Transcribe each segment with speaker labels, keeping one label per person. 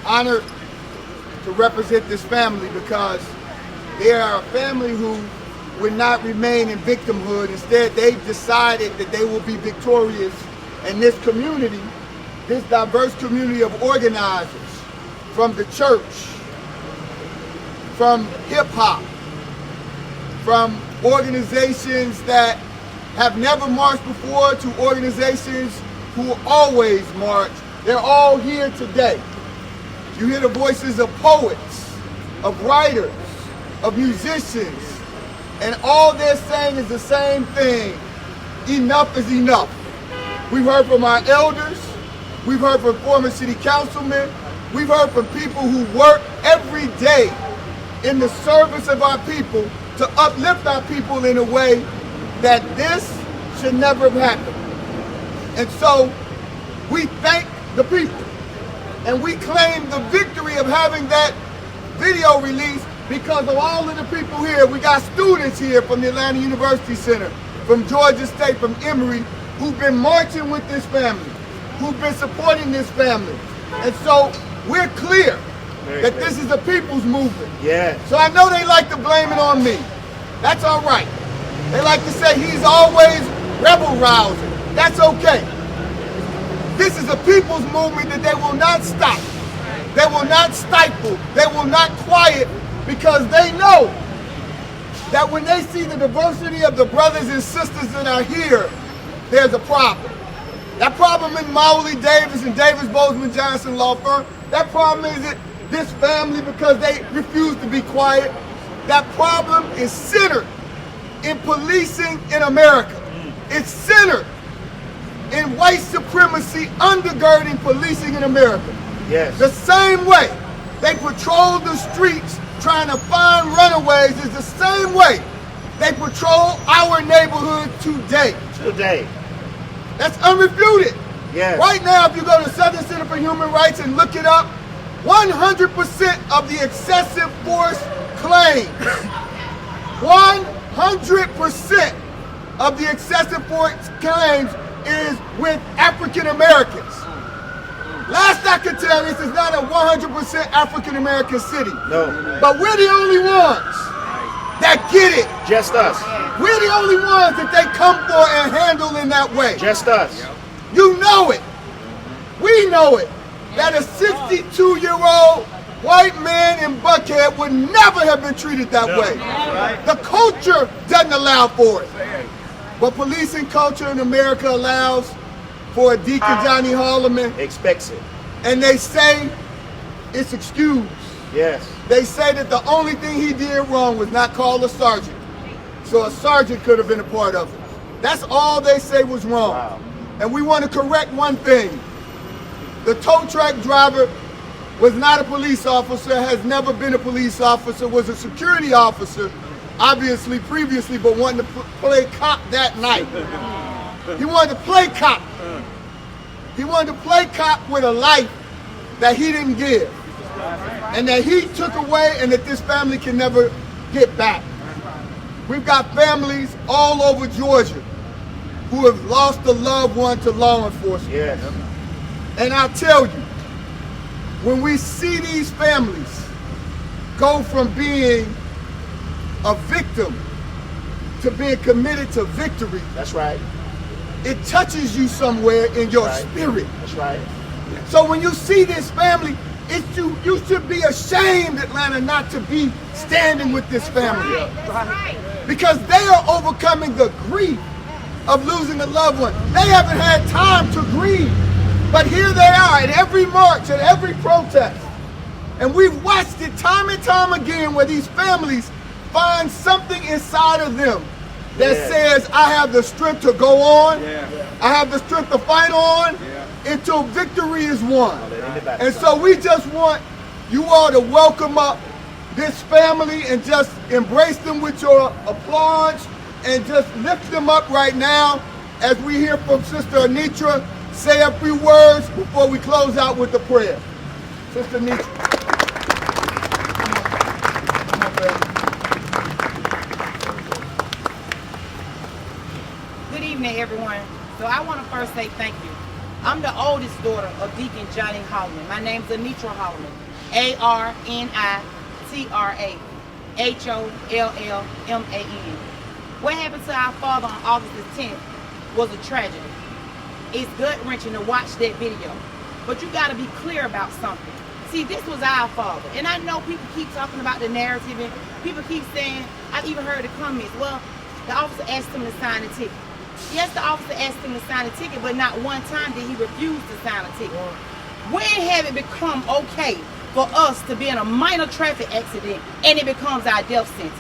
Speaker 1: honored to represent this family because they are a family who would not remain in victimhood. Instead, they've decided that they will be victorious. And this community, this diverse community of organizers from the church, from hip hop, from organizations that have never marched before to organizations who always march, they're all here today. You hear the voices of poets, of writers, of musicians, and all they're saying is the same thing: enough is enough. We've heard from our elders, we've heard from former city councilmen, we've heard from people who work every day in the service of our people to uplift our people in a way that this should never have happened. And so we thank the people, and we claim the victory of having that video released because of all of the people here. We got students here from the Atlanta University Center, from Georgia State, from Emory, who've been marching with this family, who've been supporting this family. And so we're clear that this is a people's movement. Yeah. So I know they like to blame it on me. That's all right. They like to say he's always rebel rousing. That's okay. This is a people's movement that they will not stop. They will not stifle. They will not quiet, because they know that when they see the diversity of the brothers and sisters that are here, there's a problem. That problem in Mowley Davis and Davis Bozeman Johnson law firm. That problem isn't this family because they refuse to be quiet. That problem is centered in policing in America. It's centered in white supremacy undergirding policing in America. Yes. The same way they patrol the streets trying to find runaways is the same way they patrol our neighborhood today. That's unrefuted. Yes. Right now, if you go to Southern Center for Human Rights and look it up, 100% of the excessive force claims, 100% of the excessive force claims is with African Americans. Last I could tell, this is not a 100% African American city. No. But we're the only ones that get it. Just us. We're the only ones that they come for and handle in that way. Just us. You know it. We know it. That a 62-year-old white man in Buckhead would never have been treated that way. The culture doesn't allow for it. But policing culture in America allows for a deacon, Johnny Hollman. Expects it. And they say it's excused. Yes. They say that the only thing he did wrong was not call a sergeant. So a sergeant could have been a part of it. That's all they say was wrong. Wow. And we want to correct one thing. The tow truck driver was not a police officer, has never been a police officer, was a security officer, obviously previously, but wanted to play cop that night. He wanted to play cop. He wanted to play cop with a life that he didn't give, and that he took away, and that this family can never get back. We've got families all over Georgia who have lost a loved one to law enforcement. Yes. And I'll tell you, when we see these families go from being a victim to being committed to victory, that's right, it touches you somewhere in your spirit. That's right. So when you see this family, you should be ashamed, Atlanta, not to be standing with this family. That's right. Because they are overcoming the grief of losing a loved one. They haven't had time to grieve. But here they are at every march, at every protest. And we've watched it time and time again where these families find something inside of them that says, I have the strength to go on. I have the strength to fight on until victory is won. And so we just want you all to welcome up this family and just embrace them with your applause and just lift them up right now as we hear from Sister Anitra say a few words before we close out with the prayer. Sister Anitra. Come on, baby.
Speaker 2: Good evening, everyone. So I want to first say thank you. I'm the oldest daughter of Deacon Johnny Hollman. My name's Anitra Hollman. ARNITRAHOLLMAN. What happened to our father on August the 10th was a tragedy. It's gut-wrenching to watch that video. But you got to be clear about something. See, this was our father. And I know people keep talking about the narrative and people keep saying, I've even heard the comments, well, the officer asked him to sign a ticket. Yes, the officer asked him to sign a ticket, but not one time did he refuse to sign a ticket. When have it become okay for us to be in a minor traffic accident and it becomes our death sentence?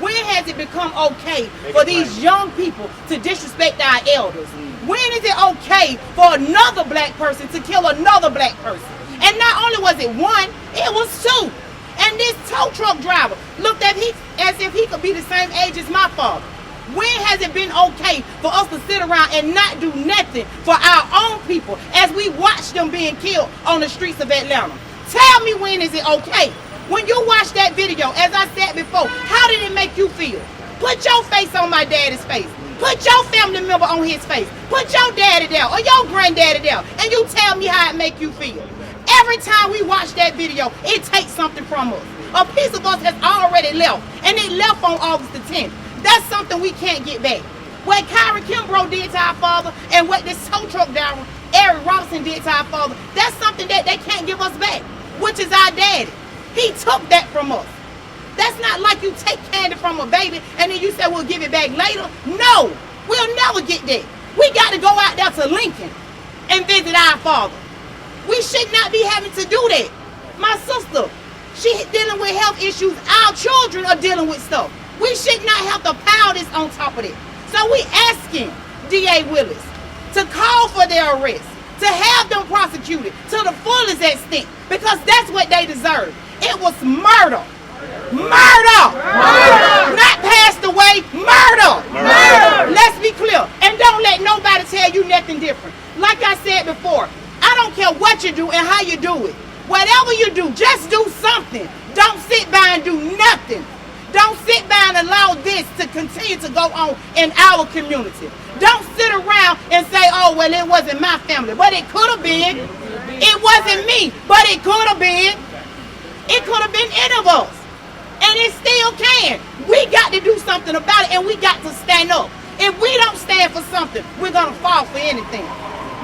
Speaker 2: When has it become okay for these young people to disrespect our elders? When is it okay for another black person to kill another black person? And not only was it one, it was two. And this tow truck driver looked at him as if he could be the same age as my father. When has it been okay for us to sit around and not do nothing for our own people as we watch them being killed on the streets of Atlanta? Tell me, when is it okay? When you watch that video, as I said before, how did it make you feel? Put your face on my daddy's face. Put your family member on his face. Put your daddy there or your granddaddy there, and you tell me how it make you feel. Every time we watch that video, it takes something from us. A piece of us has already left, and it left on August the 10th. That's something we can't get back. What Kyra Kimbrough did to our father and what this tow truck driver, Eric Robinson, did to our father, that's something that they can't give us back, which is our daddy. He took that from us. That's not like you take candy from a baby and then you say we'll give it back later. No, we'll never get that. We got to go out there to Lincoln and visit our father. We should not be having to do that. My sister, she's dealing with health issues. Our children are dealing with stuff. We should not have to pile this on top of it. So we asking D.A. Willis to call for their arrest, to have them prosecuted to the fullest extent, because that's what they deserve. It was murder. Murder. Murder. Not passed away. Murder. Murder. Let's be clear. And don't let nobody tell you nothing different. Like I said before, I don't care what you do and how you do it. Whatever you do, just do something. Don't sit by and do nothing. Don't sit by and allow this to continue to go on in our community. Don't sit around and say, oh, well, it wasn't my family. But it could have been. It wasn't me, but it could have been. It could have been any of us. And it still can. We got to do something about it, and we got to stand up. If we don't stand for something, we're going to fall for anything.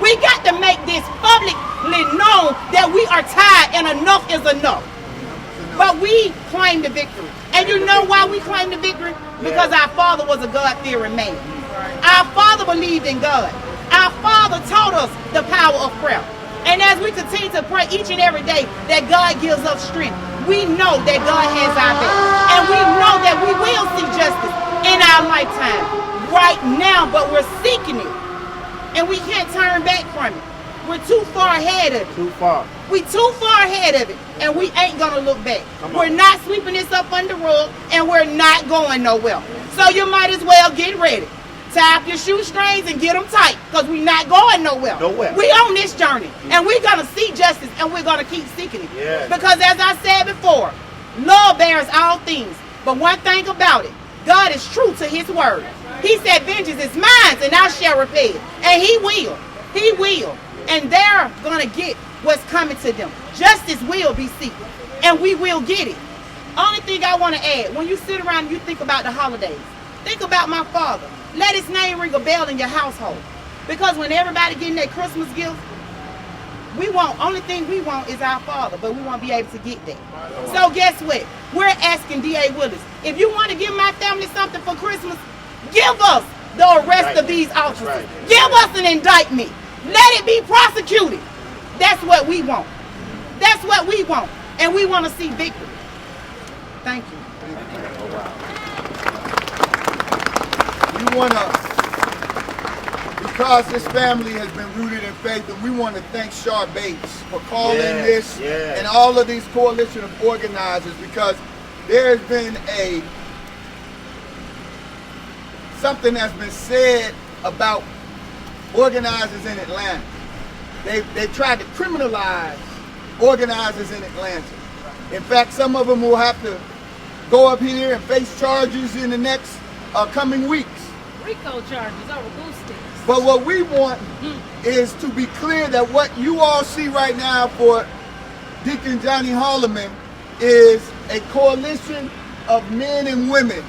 Speaker 2: We got to make this publicly known that we are tired and enough is enough. But we claim the victory. And you know why we claim the victory? Because our father was a God-fearing man. Our father believed in God. Our father taught us the power of prayer. And as we continue to pray each and every day that God gives us strength, we know that God has our back. And we know that we will see justice in our lifetime right now, but we're seeking it. And we can't turn back from it. We're too far ahead of it.
Speaker 3: Too far.
Speaker 2: We too far ahead of it, and we ain't gonna look back. We're not sweeping this up under the rug, and we're not going nowhere. So you might as well get ready. Tie up your shoestrings and get them tight, because we're not going nowhere. We on this journey, and we're gonna see justice, and we're gonna keep seeking it.
Speaker 3: Yes.
Speaker 2: Because as I said before, love bears all things. But one thing about it, God is true to his word. He said, vengeance is mine, and I shall repay it. And he will. He will. And they're gonna get what's coming to them. Justice will be seeked, and we will get it. Only thing I want to add, when you sit around and you think about the holidays, think about my father. Let his name ring a bell in your household. Because when everybody getting their Christmas gifts, only thing we want is our father, but we won't be able to get that. So guess what? We're asking D.A. Willis, if you want to give my family something for Christmas, give us the arrest of these officers. Give us an indictment. Let it be prosecuted. That's what we want. That's what we want. And we want to see victory. Thank you.
Speaker 1: We want to, because this family has been rooted in faith, and we want to thank Shar Bates for calling this and all of these coalition of organizers, because there has been something that's been said about organizers in Atlanta. They tried to criminalize organizers in Atlanta. In fact, some of them will have to go up here and face charges in the next coming weeks.
Speaker 4: RICO charges over goose sticks.
Speaker 1: But what we want is to be clear that what you all see right now for Deacon Johnny Hollman is a coalition of men and women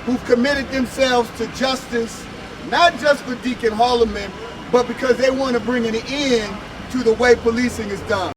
Speaker 1: who've committed themselves to justice, not just for Deacon Hollman, but because they want to bring an end to the way policing is done.